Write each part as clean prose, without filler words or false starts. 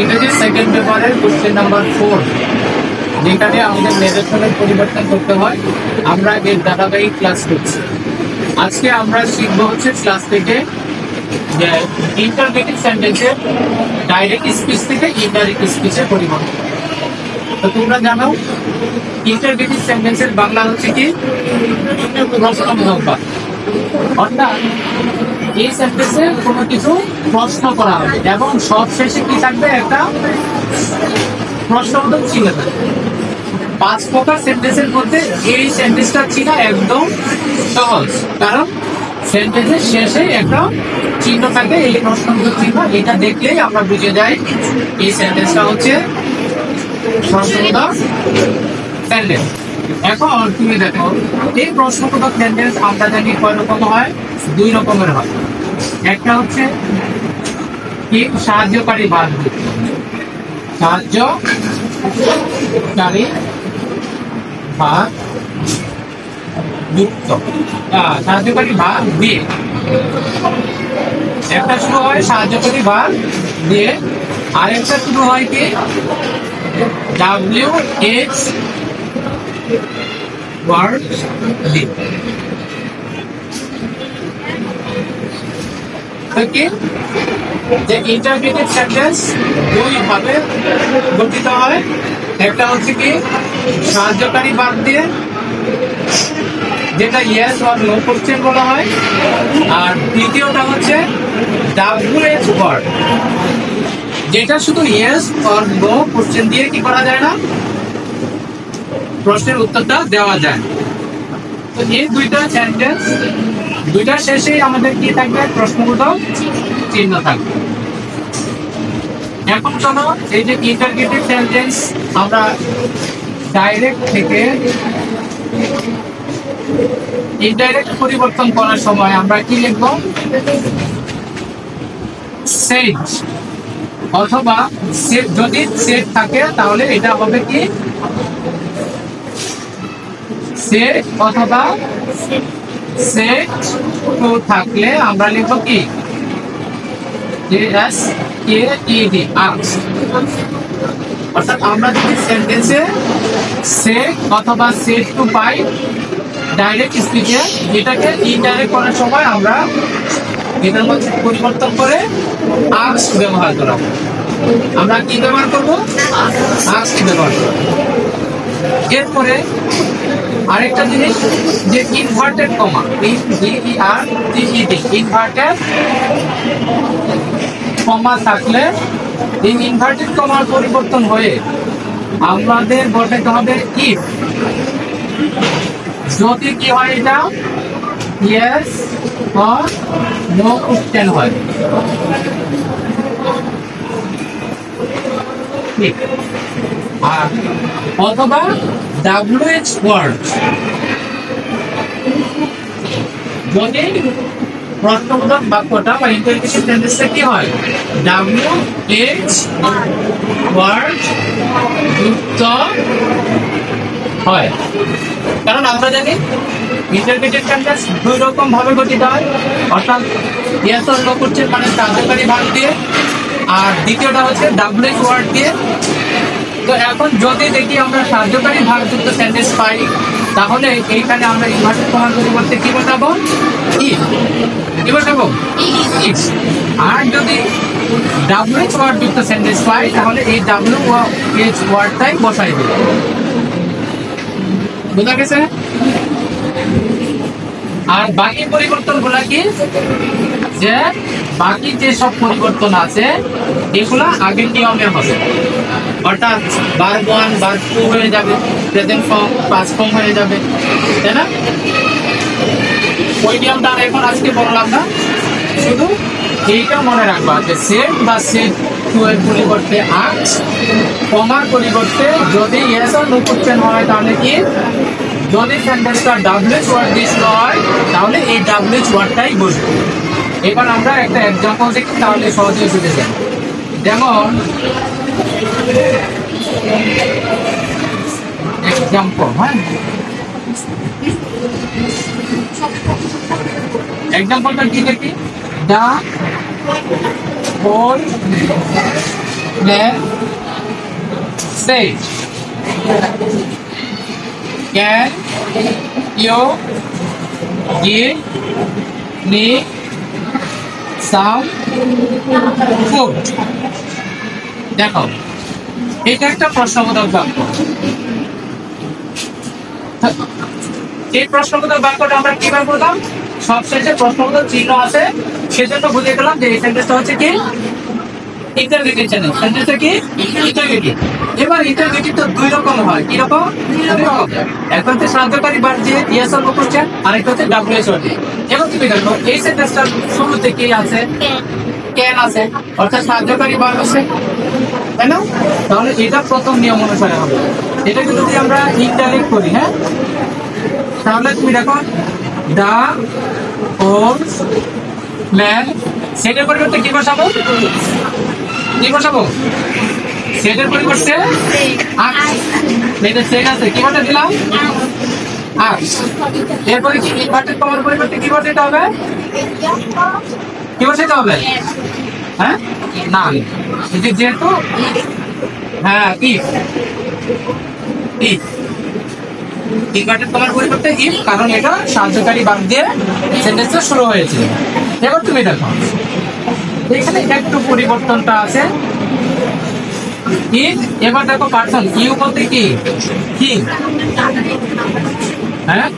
ইংরেজি সেকেন্ড পেপারের question number 4, যেখানে আমাদের মেজারের পরিবর্তন করতে হয়। আমরা এর ধারাবাহিক ক্লাস করছি। আজকে আমরা শিখব হচ্ছে ক্লাস থেকে যে ইন্টারগেটিভ সেন্টেন্সের ডাইরেক্ট স্পিচ থেকে ইনডাইরেক্ট স্পিচে পরিবর্তন। তো তোমরা জানো ইন্টারগেটিভ সেন্টেন্সের বাংলা হচ্ছে কি প্রশ্নবোধক বাক্য। অর্থাৎ এই সেন্টেন্সে কোনো কিছু প্রশ্ন করা হবে এবং সব শেষে কি থাকবে, একটা প্রশ্নবোধক চিহ্ন থাকবে। 5 প্রকার সেন্টেন্সের মধ্যে এই সেন্টেন্সটা চিনা একদম সহজ, কারণ সেন্টেন্সের শেষে একটা চিহ্ন থাকে, এই প্রশ্নবোধক চিহ্ন। এটা দেখলেই আমরা বুঝে যাই এই সেন্টেন্সটা হচ্ছে প্রশ্নবোধক সেন্টেন্স। এখন তুমি দেখো, এই প্রশ্নবোধক সেন্টেন্স আমরা জানি কয় রকম হয়, 2 রকমের হয়। একটা হচ্ছে কি সাহায্যকারী বাদ যুক্ত, সাহায্যকারী বাদ যুক্ত, সাহায্যকারী বাদ দিয়ে। একটা শুরু হয় সাহায্যকারী বাদ দিয়ে, আরেকটা শুরু হয় কি WH ওয়ার্ড দিয়ে। যে ইন্টারগ্রেটেড সেন্টেন্স 2 ভাবে গঠিত হয়। একটা হচ্ছে কি সাহায্যকারী বাদ দিয়ে, যেটা ইয়েস অর নো কোশ্চেন বলা হয়। আর দ্বিতীয়টা হচ্ছে WH ওয়ার্ড, যেটা শুধু ইয়েস অর নো কোশ্চেন দিয়ে কি করা যায় না, প্রশ্নের উত্তরটা দেওয়া যায়। তো এই দুইটা সেন্টেন্স, দুইটার শেষেই আমাদের কি থাকবে, প্রশ্নবোধক চিহ্ন থাকবে। এখন চলো এই যে ইন্টারগেটিভ সেন্টেন্স আমরা ডাইরেক্ট থেকে ইনডাইরেক্ট পরিবর্তন করার সময় আমরা কি লিখব, সেড অথবা যদি সেড থাকে তাহলে এটা হবে কি সেড, অথবা সেড টু থাকলে আমরা লিখব কি ASKED, আস্ক। অর্থাৎ আমরা যদি সেন্টেন্সে সেড অথবা সেড টু পাই ডাইরেক্ট স্পিচে, এটাকে ইনডাইরেক্ট করার সময় আমরা এটার মধ্যে পরিবর্তন করে আস্ক ব্যবহার করব। আমরা কি ব্যবহার করব, আস্ক ব্যবহার করব। এরপরে আরেকটা জিনিস, যে ইনভার্টেড কমা, ইনভার্টেড কমা থাকলে এই ইনভার্টেড কমার পরিবর্তন হয়ে আমাদের বসাতে হবে ইফ। যদি কি হয়, এটা ইয়েস অর নো কোশ্চেন হয়, ঠিক। আর অথবা WH ওয়ার্ড, যদি প্রশ্নবোধক বাক্যটা বা ইন্টারগেটিভ সেন্টেন্সটা কি হয়, WH ওয়ার্ড যুক্ত হয়। কারণ আমরা জানি ইন্টারগেটিভ সেন্টেন্স 2 রকম ভাবে গঠিত হয়। অর্থাৎ ইয়েস অর নো কোশ্চেন মানে সাহায্যকারী ভাগ দিয়ে, আর দ্বিতীয়টা হচ্ছে WH ওয়ার্ড দিয়ে। তো এখন যদি দেখি আমরা সাহায্যকারী ভাগযুক্ত সেন্টেন্স পাই, তাহলে এইখানে আমরা ইনভার্টেড কমার পরিবর্তে কি বসাবো, ইফ। কি বসাবো, ইফ। আর যদি WH ওয়ার্ড যুক্ত সেন্টেন্স পাই, তাহলে এই WH ওয়ার্ডটাই বসাই দেব। বুঝা গেছে? আর বাকি পরিবর্তন গুলা কি, যে বাকি যে সব পরিবর্তন আছে এগুলা আগের নিয়মে হবে। অর্থাৎ ভার্ব 1 ভার্ব 2 হয়ে যাবে, প্রেজেন্ট ফর্ম পাস্ট ফর্ম হয়ে যাবে, তাই না? ওই নিয়মটা এখন আজকে বললাম না, শুধু এইটা মনে রাখবা যে সেড বা সেড টু এর পরিবর্তে আস্ক, কমার পরিবর্তে যদি ইয়েস অর নো কোশ্চেন হয় তাহলে কি, যদি সেন্টেন্সটা WH ওয়ার্ড দিয়ে শুরু হয় তাহলে এই WH ওয়ার্ডটাই বসবে। এবার আমরা একটা এক্সাম্পল দেখি, তাহলে সহজেই বুঝে যাবে। যেমন এক্সাম্পল, হ্যাঁ, এক্সাম্পলটা কি দেখি, the whole then said can you give me some food? দেখো এটা একটা প্রশ্নবোধক বাক্য। এই প্রশ্নবোধক বাক্যটা আমরা কিভাবে করলাম, সবশেষে প্রশ্নবোধক চিহ্ন আছে, সেজন্য বুঝে গেলাম যে এই সেন্টেন্সটা হচ্ছে কি ইন্টারগেটিভ সেন্টেন্স। সেন্টেন্সটা কি ইন্টারগেটিভ। এবার ইন্টারগেটিভ তো দুই রকম হয়। কি রকম? দুই রকম। একটা হচ্ছে সাহায্যকারী ভার্ব দিয়ে ইয়েস অর নো কোশ্চেন, আর একটা হচ্ছে ডাব্লিউএইচ দিয়ে। এবার তুমি দেখো এই সেন্টেন্সটার শুরুতে কি আছে? ক্যান আছে, অর্থাৎ সাহায্যকারী ভার্ব আছে, তাই না? তাহলে এটা প্রথম নিয়ম অনুসারে হবে। এটাকে যদি আমরা ইনডাইরেক্ট করি, হ্যাঁ, তাহলে তুমি দেখো দা ওল্ড ম্যান, সেটার পরিবর্তে কি বসাবো? কি বসাবো? সেটার পরিবর্তে সেট আছে, কি বসে দিলাম? এরপরে কি ইনভার্টেড কমার পরিবর্তে কি বসাতে হবে? কি বসাতে হবে? হ্যাঁ, না যেহেতু হ্যাঁ ইফ ইনভার্টেড কমার পরিবর্তে ইফ, কারণ এটা সাহায্যকারী ভার্ব দিয়ে সেন্টেন্সটা শুরু হয়েছে। এবার তুমি দেখো এখানে একটু পরিবর্তনটা আছে। ইফ, এবার দেখো পার্সন, ইউ বলতে কি কি, হ্যাঁ,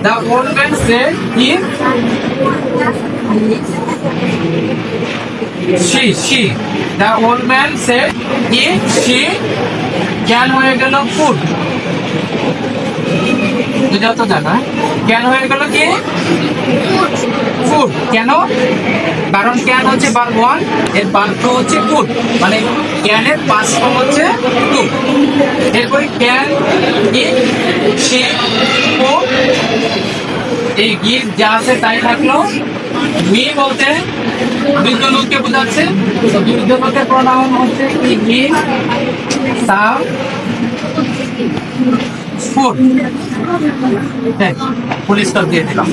the old man said if she the old man said if she can হয়ে গেল ফুড। এটা তো জানা কেন হয়ে গেল কি ফুড। কেন? কারণ ক্যান হচ্ছে ভার্ব 1, এর ভার্ব 2 হচ্ছে ফুড, মানে ক্যানের পাস্ট ফর্ম হচ্ছে টু। এরপরে ক্যান ইফ শি ফুড, এই গিভ যা আছে তাই থাকলো। মি বলতে বৃদ্ধ লোককে বোঝাচ্ছে, তো বৃদ্ধ লোকের প্রনাউন হচ্ছে কি me some food. Full stop দিয়ে দিলাম।